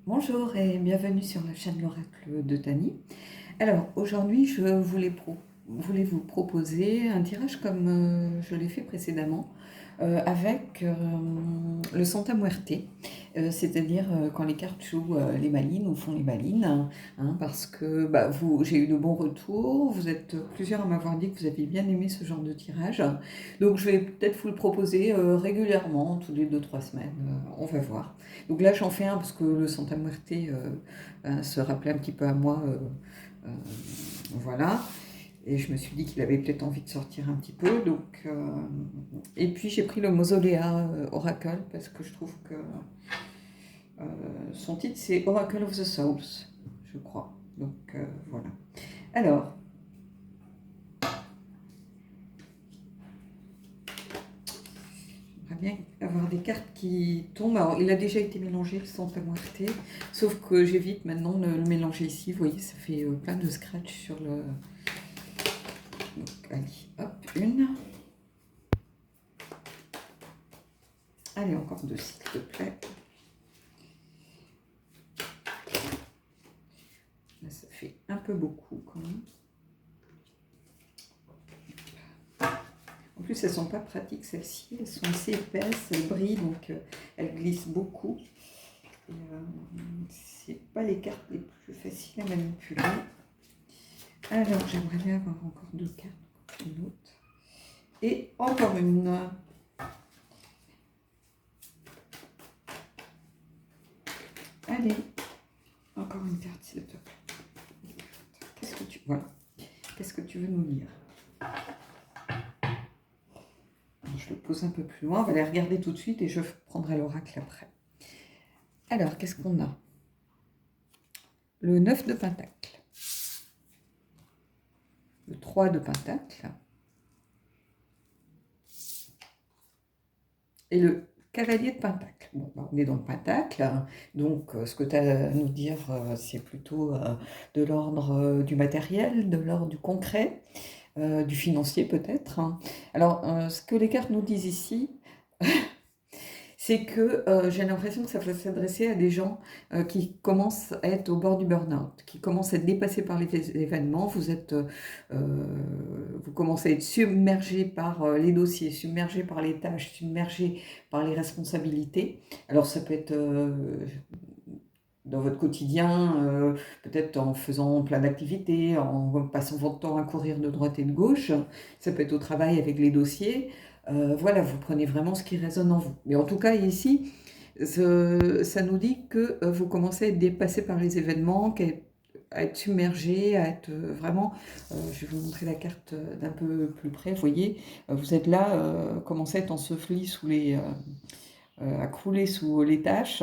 Bonjour et bienvenue sur la chaîne L'Oracle de Tani. Alors aujourd'hui je voulais vous proposer un tirage comme je l'ai fait précédemment avec le Santa Muerte, c'est-à-dire quand les cartes jouent les malines ou font les malines, parce que j'ai eu de bons retours, vous êtes plusieurs à m'avoir dit que vous aviez bien aimé ce genre de tirage, donc je vais peut-être vous le proposer régulièrement, tous les 2-3 semaines, on va voir. Donc là j'en fais un parce que le Santa Muerte se rappelait un petit peu à moi, euh, voilà. Et je me suis dit qu'il avait peut-être envie de sortir un petit peu. Et puis j'ai pris le Mausolea Oracle parce que je trouve que son titre c'est Oracle of the Souls, je crois. Voilà. Alors, j'aimerais bien avoir des cartes qui tombent. Alors, il a déjà été mélangé le Santa Muerte, sauf que j'évite maintenant de le mélanger ici. Vous voyez, ça fait plein de scratch sur le. Donc, allez, hop, une. Allez, encore deux, s'il te plaît. Là, ça fait un peu beaucoup quand même. En plus, elles sont pas pratiques celles-ci. Elles sont assez épaisses, elles brillent, donc elles glissent beaucoup. C'est pas les cartes les plus faciles à manipuler. Alors, j'aimerais bien avoir encore deux cartes, une autre. Et encore une. Allez, encore une carte, s'il te plaît. Qu'est-ce que tu veux nous dire? Je le pose un peu plus loin. On va les regarder tout de suite et je prendrai l'oracle après. Alors, qu'est-ce qu'on a? Le 9 de Pentacle. Le 3 de Pentacle. Et le Cavalier de Pentacle. Bon, on est dans le Pentacle, donc ce que tu as à nous dire, c'est plutôt de l'ordre du matériel, de l'ordre du concret, du financier peut-être. Alors, ce que les cartes nous disent ici, c'est que j'ai l'impression que ça va s'adresser à des gens qui commencent à être au bord du burn-out, qui commencent à être dépassés par les événements. Vous commencez à être submergé par les dossiers, submergé par les tâches, submergé par les responsabilités. Alors ça peut être dans votre quotidien, peut-être en faisant plein d'activités, en passant votre temps à courir de droite et de gauche. Ça peut être au travail avec les dossiers. Voilà, vous prenez vraiment ce qui résonne en vous. Mais en tout cas, ici, ça nous dit que vous commencez à être dépassé par les événements, à être submergé, à être vraiment... je vais vous montrer la carte d'un peu plus près. Vous voyez, vous êtes là, commencez à être enseveli sous les... à crouler sous les tâches.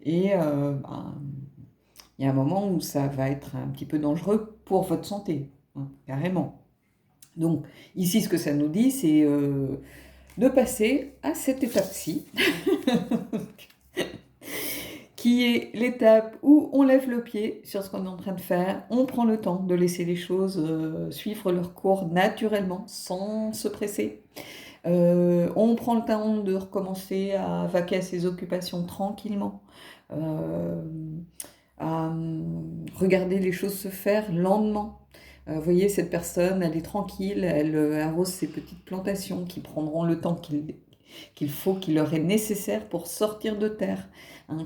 Et il y a un moment où ça va être un petit peu dangereux pour votre santé, carrément. Donc, ici, ce que ça nous dit, c'est de passer à cette étape-ci, qui est l'étape où on lève le pied sur ce qu'on est en train de faire, on prend le temps de laisser les choses suivre leur cours naturellement, sans se presser. On prend le temps de recommencer à vaquer à ses occupations tranquillement, à regarder les choses se faire lentement. Vous voyez, cette personne, elle est tranquille, elle arrose ses petites plantations qui prendront le temps qu'il faut, qu'il leur est nécessaire pour sortir de terre.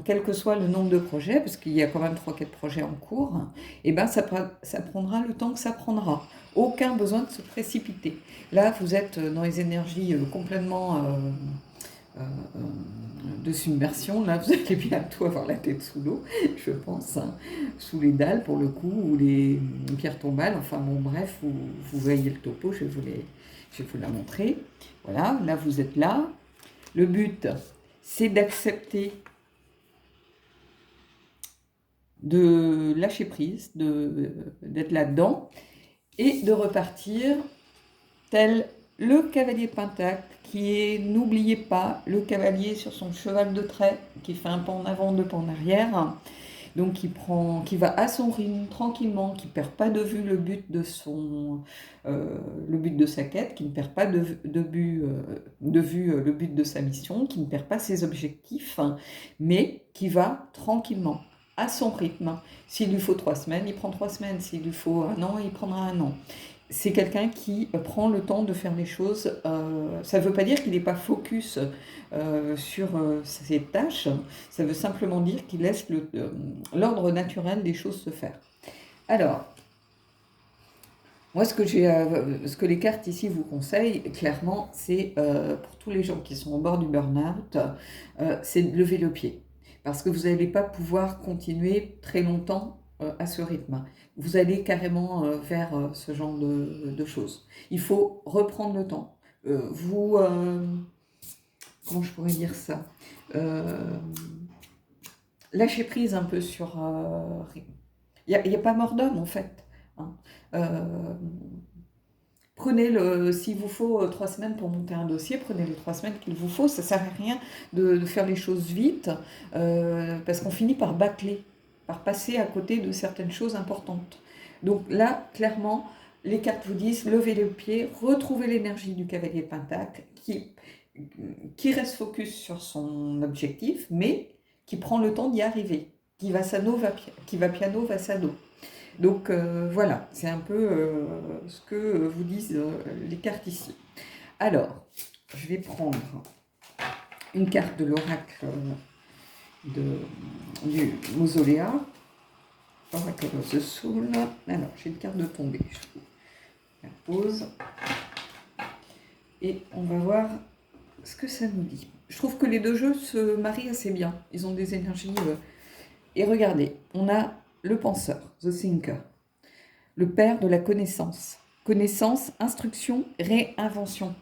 Quel que soit le nombre de projets, parce qu'il y a quand même 3-4 projets en cours, et ben ça prendra le temps que ça prendra. Aucun besoin de se précipiter. Là, vous êtes dans les énergies complètement de submersion. Là, vous allez bientôt avoir la tête sous l'eau, je pense, sous les dalles pour le coup, ou les pierres tombales. Enfin bon, bref, vous voyez le topo, je vais vous la montrer. Voilà, là vous êtes là. Le but, c'est d'accepter de lâcher prise, d'être là-dedans et de repartir tel le cavalier de Pentacle qui est, n'oubliez pas, le cavalier sur son cheval de trait qui fait un pas en avant, deux pas en arrière, donc qui va à son rythme tranquillement, qui ne perd pas de vue le but le but de sa quête, qui ne perd pas de vue le but de sa mission, qui ne perd pas ses objectifs, mais qui va tranquillement. à son rythme. S'il lui faut 3 semaines, il prend 3 semaines. S'il lui faut un an, il prendra un an. C'est quelqu'un qui prend le temps de faire les choses. Ça ne veut pas dire qu'il n'est pas focus sur ses tâches. Ça veut simplement dire qu'il laisse l'ordre naturel des choses se faire. Alors, moi, ce que les cartes ici vous conseillent, clairement, c'est pour tous les gens qui sont au bord du burn-out, c'est de lever le pied. Parce que vous n'allez pas pouvoir continuer très longtemps à ce rythme. Vous allez carrément vers ce genre de choses. Il faut reprendre le temps. Comment je pourrais dire ça? Lâchez prise un peu sur... Il n'y a pas mort d'homme, en fait. Hein. Prenez s'il vous faut 3 semaines pour monter un dossier, prenez les 3 semaines qu'il vous faut. Ça ne sert à rien de faire les choses vite parce qu'on finit par bâcler, par passer à côté de certaines choses importantes. Donc là, clairement, les cartes vous disent levez le pied, retrouvez l'énergie du cavalier de Pentacle qui reste focus sur son objectif, mais qui prend le temps d'y arriver, qui va piano, va sado. Donc voilà, c'est un peu ce que vous disent les cartes ici. Alors, je vais prendre une carte de l'oracle du Mausoléa. Oracle of the Soul. Alors, j'ai une carte de tombée. Je la pose. Et on va voir ce que ça nous dit. Je trouve que les deux jeux se marient assez bien. Ils ont des énergies... Et regardez, on a le penseur, the thinker. Le père de la connaissance. Connaissance, instruction, réinvention.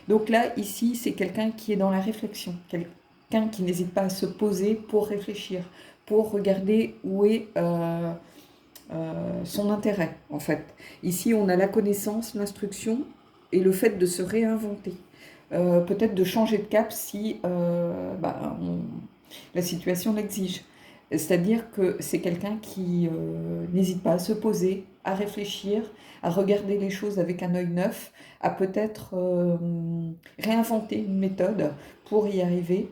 Donc là, ici, c'est quelqu'un qui est dans la réflexion. Quelqu'un qui n'hésite pas à se poser pour réfléchir, pour regarder où est son intérêt, en fait. Ici, on a la connaissance, l'instruction et le fait de se réinventer. Peut-être de changer de cap si la situation l'exige. C'est-à-dire que c'est quelqu'un qui n'hésite pas à se poser, à réfléchir, à regarder les choses avec un œil neuf, à peut-être réinventer une méthode pour y arriver.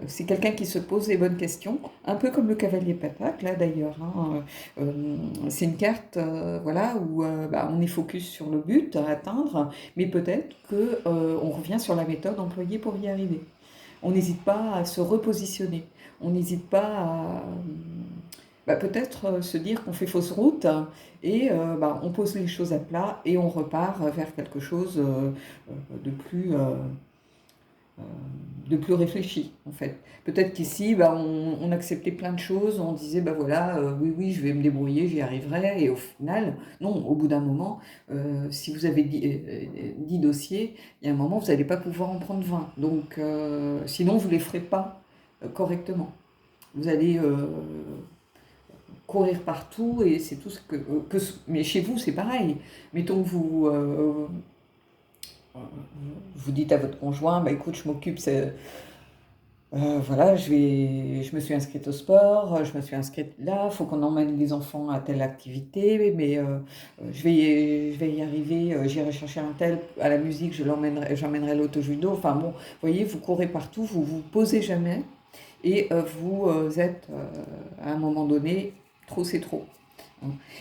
C'est quelqu'un qui se pose les bonnes questions, un peu comme le cavalier Pentacle, là d'ailleurs. Hein. C'est une carte voilà, où on est focus sur le but à atteindre, mais peut-être qu'on revient sur la méthode employée pour y arriver. On n'hésite pas à se repositionner. On n'hésite pas à peut-être se dire qu'on fait fausse route et on pose les choses à plat et on repart vers quelque chose de plus réfléchi en fait. Peut-être qu'ici on acceptait plein de choses, on disait oui je vais me débrouiller, j'y arriverai, et au final non, au bout d'un moment si vous avez 10 dossiers, il y a un moment vous n'allez pas pouvoir en prendre 20, donc sinon vous ne les ferez pas correctement. Vous allez courir partout et c'est tout ce que mais chez vous c'est pareil. Mettons que vous dites à votre conjoint, écoute, je m'occupe, voilà, je me suis inscrite au sport, je me suis inscrite là, il faut qu'on emmène les enfants à telle activité, mais je vais y arriver, j'irai chercher un tel à la musique, j'emmènerai l'auto-judo. Enfin bon, vous voyez, vous courez partout, vous vous posez jamais, et vous êtes à un moment donné, trop c'est trop.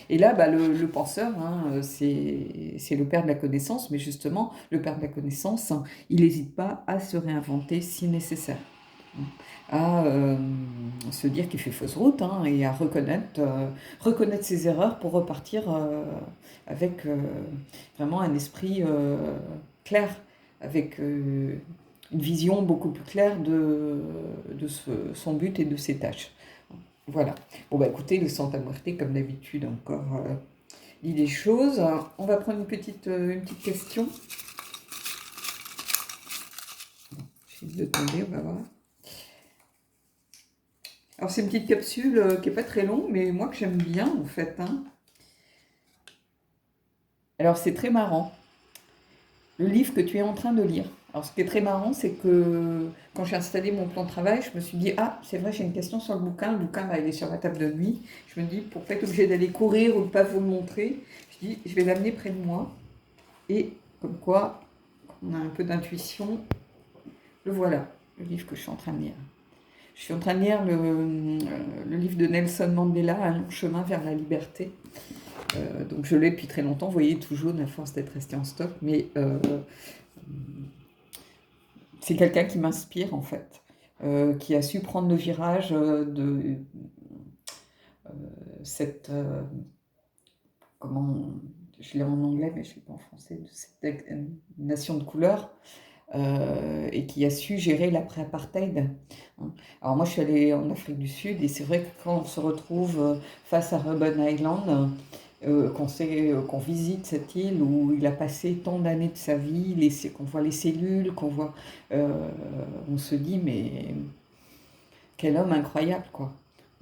Et là, le penseur, c'est le père de la connaissance, mais justement, le père de la connaissance, il n'hésite pas à se réinventer si nécessaire, à se dire qu'il fait fausse route et à reconnaître ses erreurs pour repartir avec vraiment un esprit clair, avec une vision beaucoup plus claire de son but et de ses tâches. Voilà. Bon, écoutez, le Santa Muerte, comme d'habitude, encore dit des choses. On va prendre une petite question. J'essaie de tomber, on va voir. Alors, c'est une petite capsule qui n'est pas très longue, mais moi que j'aime bien, en fait. Alors, c'est très marrant. Le livre que tu es en train de lire. Alors, ce qui est très marrant, c'est que quand j'ai installé mon plan de travail, je me suis dit, c'est vrai, j'ai une question sur le bouquin. Le bouquin, il est sur ma table de nuit. Je me dis, pour pas être obligée d'aller courir ou de pas vous le montrer, je dis, je vais l'amener près de moi. Et comme quoi, on a un peu d'intuition. Le voilà, le livre que je suis en train de lire. Je suis en train de lire le livre de Nelson Mandela, Un long chemin vers la liberté. Donc je l'ai depuis très longtemps, vous voyez, tout jaune à force d'être resté en stock, mais c'est quelqu'un qui m'inspire en fait, qui a su prendre le virage de cette... comment... Je l'ai en anglais, mais je ne l'ai pas en français, de cette nation de couleur. Et qui a su gérer l'après-apartheid. Hein. Alors moi, je suis allée en Afrique du Sud, et c'est vrai que quand on se retrouve face à Robben Island, qu'on visite cette île où il a passé tant d'années de sa vie, qu'on voit les cellules, on se dit, mais quel homme incroyable, quoi.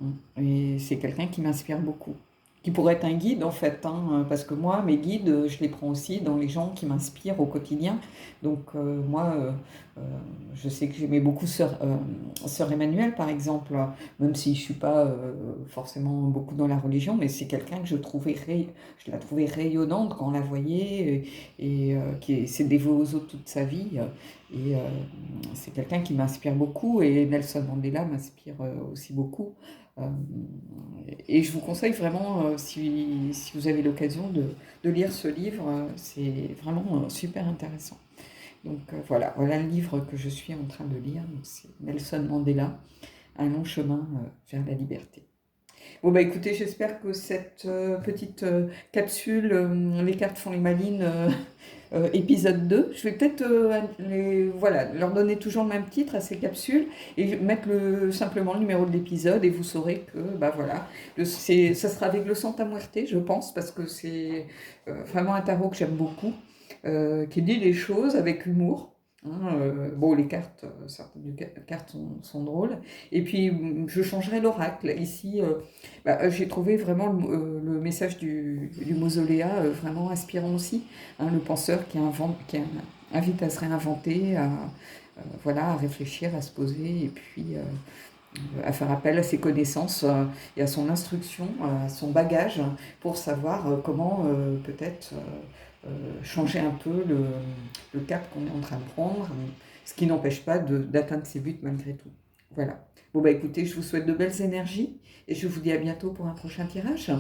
Hein. Et c'est quelqu'un qui m'inspire beaucoup. Qui pourrait être un guide en fait, hein, parce que moi, mes guides, je les prends aussi dans les gens qui m'inspirent au quotidien. Donc euh, je sais que j'aimais beaucoup Sœur Emmanuel par exemple, même si je ne suis pas forcément beaucoup dans la religion, mais c'est quelqu'un que je la trouvais rayonnante quand on la voyait, et qui s'est dévoué aux autres toute sa vie. Et c'est quelqu'un qui m'inspire beaucoup, et Nelson Mandela m'inspire aussi beaucoup. Euh, et je vous conseille vraiment, si vous avez l'occasion de lire ce livre, c'est vraiment super intéressant. Donc voilà le livre que je suis en train de lire, donc c'est Nelson Mandela, Un long chemin vers la liberté. Bon bah écoutez, j'espère que cette petite capsule, Les cartes font les malines, épisode 2, je vais peut-être leur donner toujours le même titre à ces capsules et mettre simplement le numéro de l'épisode, et vous saurez que bah voilà, ça sera avec le Santa Muerte, je pense, parce que c'est vraiment un tarot que j'aime beaucoup, qui dit les choses avec humour. Hein, bon, les cartes, certaines cartes sont drôles. Et puis, je changerai l'oracle. Ici, j'ai trouvé vraiment le message du mausoléa vraiment inspirant aussi. Hein, le penseur qui invite à se réinventer, à réfléchir, à se poser, et puis à faire appel à ses connaissances et à son instruction, à son bagage, pour savoir comment peut-être changer un peu le cap qu'on est en train de prendre, ce qui n'empêche pas d'atteindre ses buts malgré tout. Voilà. Bon bah écoutez, je vous souhaite de belles énergies, et je vous dis à bientôt pour un prochain tirage.